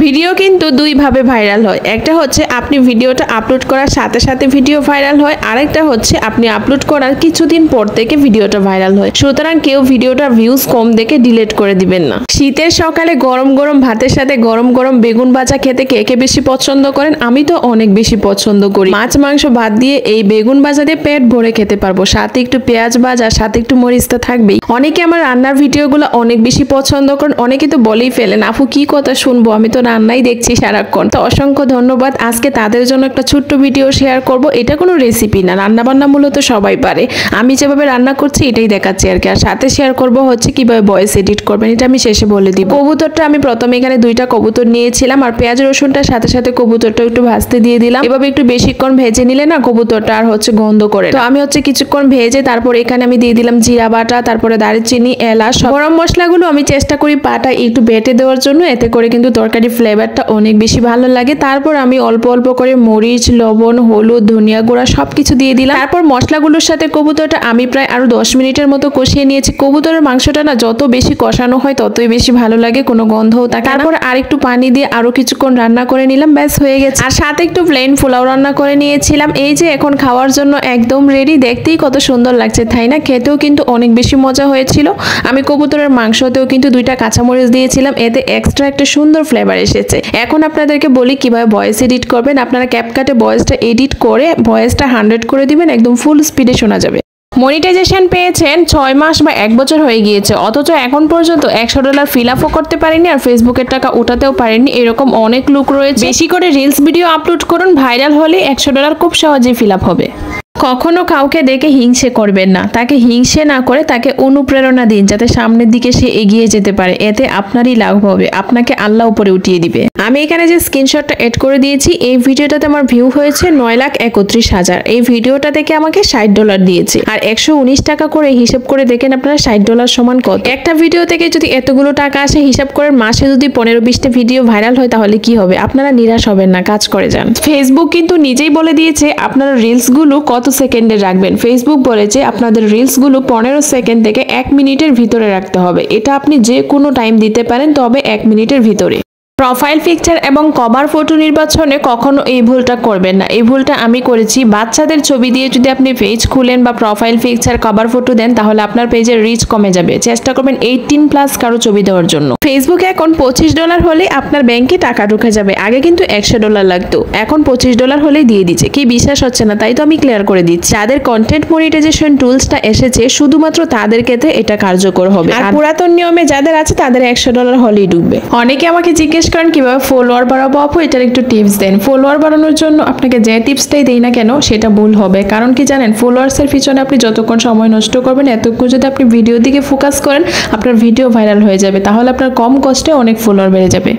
Video কিন্তু দুই ভাবে ভাইরাল হয়। একটা হচ্ছে আপনি ভিডিওটা আপলোড করার সাথে সাথে ভিডিও ভাইরাল হয়, আরেকটা হচ্ছে আপনি আপলোড করার কিছুদিন পর থেকে ভিডিওটা ভাইরাল হয়। সুতরাং কেউ ভিডিওটার ভিউজ কম দেখে ডিলিট করে দিবেন না। শীতের সকালে গরম গরম ভাতের সাথে গরম গরম বেগুন ভাজা খেতে কে কে বেশি পছন্দ করেন? আমি তো অনেক বেশি পছন্দ করি। মাছ মাংস ভাত দিয়ে এই বেগুন ভাজা দিয়ে পেট ভরে খেতে পারবো, সাথে একটু পেঁয়াজ ভাজা, সাথে একটু মরিচ তো থাকবেই। অনেকে আমার রান্নার ভিডিওগুলো অনেক বেশি পছন্দ করেন, অনেকে তো বলেই ফেলেন আপু কি কথা শুনবো, আমি তো রান্নাই দেখছি সারাক্ষণ। তো অসংখ্য ধন্যবাদ। আজকে তাদের জন্য একটা ছোট্ট ভিডিও শেয়ার করব। এটা কোনো রেসিপি না, রান্না বান্না মূলত সবাই পারে, আমি যেভাবে রান্না করছি এটাই দেখাচ্ছি আর কি। আর সাথে শেয়ার করব হচ্ছে কিভাবে ভয়েস এডিট করবেন, এটা আমি শেষে বলে দিব। কবুতরটা আমি প্রথমে এখানে 2টা কবুতর নিয়েছিলাম, আর পেঁয়াজ রসুনটার সাথে সাথে কবুতরটা একটু ভাজতে দিয়ে দিলাম। এভাবে একটু বেশিক্ষণ ভেজে নিলে না কবুতরটা আর হচ্ছে গন্ধ করে। তো আমি হচ্ছে কিছুক্ষণ ভেজে তারপর এখানে আমি দিয়ে দিলাম জিরা বাটা, তারপরে দারুচিনি, এলাচ, গরম মশলাগুলো আমি চেষ্টা করি পাটা একটু বেটে দেওয়ার জন্য, এতে করে কিন্তু তরকারি ফ্লেভারটা অনেক বেশি ভালো লাগে। তারপর আমি অল্প অল্প করে মরিচ, লবণ, হলুদ, ধনিয়া গুঁড়া সবকিছু দিয়ে দিলাম। তারপর মশলাগুলোর সাথে কবুতরটা আমি প্রায় আরো 10 মিনিটের মতো কষিয়ে নিয়েছি। কবুতরের মাংসটা না যত বেশি কষানো হয় ততই বেশি ভালো লাগে, কোনো গন্ধও থাকে না। তারপর আরেকটু পানি দিয়ে আরো কিছুক্ষণ রান্না করে নিলাম, ব্যাস হয়ে গেছে। আর সাথে একটু প্লেন পোলাও রান্না করে নিয়েছিলাম। এই যে এখন খাওয়ার জন্য একদম রেডি। দেখতেই কত সুন্দর লাগছে তাই না? খেতেও কিন্তু অনেক বেশি মজা হয়েছিল। আমি কবুতরের মাংসতেও কিন্তু 2টা কাঁচামরিচ দিয়েছিলাম, এতে এক্সট্রা একটা সুন্দর ফ্লেভার এসেছে। এখন আপনাদেরকে বলি কিভাবে ভয়েস এডিট করবেন। আপনারা ক্যাপকাটে ভয়েসটা এডিট করে ভয়েসটা 100 করে দিবেন, একদম ফুল স্পিডে শোনা যাবে। মনিটাইজেশন পেয়েছেন 6 মাস বা 1 বছর হয়ে গিয়েছে, অথচ এখন পর্যন্ত $100 ফিল আপও করতে পারেনি আর ফেসবুকের টাকা উঠাতেও পারেনি। এরকম অনেক লোক রয়েছে। বেশি করে রিলস ভিডিও আপলোড করুন, ভাইরাল হলে $100 খুব সহজেই ফিল আপ হবে। কখনো কাউকে দেখে হিংসে করবেন না, তাকে হিংসে না করে তাকে অনুপ্রেরণা দিন যাতে সামনের দিকে সে এগিয়ে যেতে পারে। এতে আপনারই লাভ হবে, আপনাকে আল্লাহ উপরে উঠিয়ে দিবে। আমি এখানে যে স্ক্রিনশটটা এড করে দিয়েছি, এই ভিডিওটাতে আমার ভিউ হয়েছে 9,31,000। এই ভিডিওটা থেকে আমাকে $60 দিয়েছে, আর 119 টাকা করে হিসাব করে দেখেন আপনারা $60 সমান কত। একটা ভিডিও থেকে যদি এতগুলো টাকা আসে, হিসাব করেন মাসে যদি 15-20টা ভিডিও ভাইরাল হয় তাহলে কি হবে? আপনারা নিরাশ হবেন না, কাজ করে যান। ফেসবুক কিন্তু নিজেই বলে দিয়েছে আপনারা রিলসগুলো কত সেকেন্ডে রাখবেন। ফেসবুক বলেছে আপনাদের রিলসগুলো 15 সেকেন্ড থেকে 1 মিনিটের ভিতরে রাখতে হবে। এটা আপনি যে কোনো টাইম দিতে পারেন, তবে 1 মিনিটের ভিতরে। প্রোফাইল পিকচার এবং কভার ফটো নির্বাচনে কখনো এই ভুলটা করবেন না। এই ভুলটা আমি করেছি। বাচ্চাদের ছবি দিয়ে যদি আপনি পেজ খুলেন বা প্রোফাইল পিকচার কভার ফটো দেন তাহলে আপনার পেজের রিচ কমে যাবে। চেষ্টা করবেন 18+ কারো ছবি দেওয়ার জন্য। ফেসবুকে এখন $25 হলে আপনার ব্যাংকে টাকা ঢুকে যাবে। আগে কিন্তু $100 লাগতো, এখন $25 হলেই দিয়ে দিচ্ছে। কি বিশ্বাস হচ্ছে না? তাই তো আমি ক্লিয়ার করে দিচ্ছি। যাদের কন্টেন্ট মনিটাইজেশন টুলসটা এসেছে শুধুমাত্র তাদের ক্ষেত্রে এটা কার্যকর হবে, আর পুরাতন নিয়মে যাদের আছে তাদের $100 হলেই ঢুকবে। অনেকে আমাকে জিজ্ঞেস করেন কিভাবে ফলোয়ার বাড়াবো আপু, এটার একটু টিপস দেন। ফলোয়ার বাড়ানোর জন্য আপনাকে যে টিপসটাই দেই না কেন সেটা ভুল হবে। কারণ কি জানেন, ফলোয়ার্সের পিছনে আপনি যতক্ষণ সময় নষ্ট করবেন, এতক্ষণ যদি আপনি ভিডিওর দিকে ফোকাস করেন আপনার ভিডিও ভাইরাল হয়ে যাবে। তাহলে আপনার কম কষ্টে অনেক ফলোয়ার বেড়ে যাবে।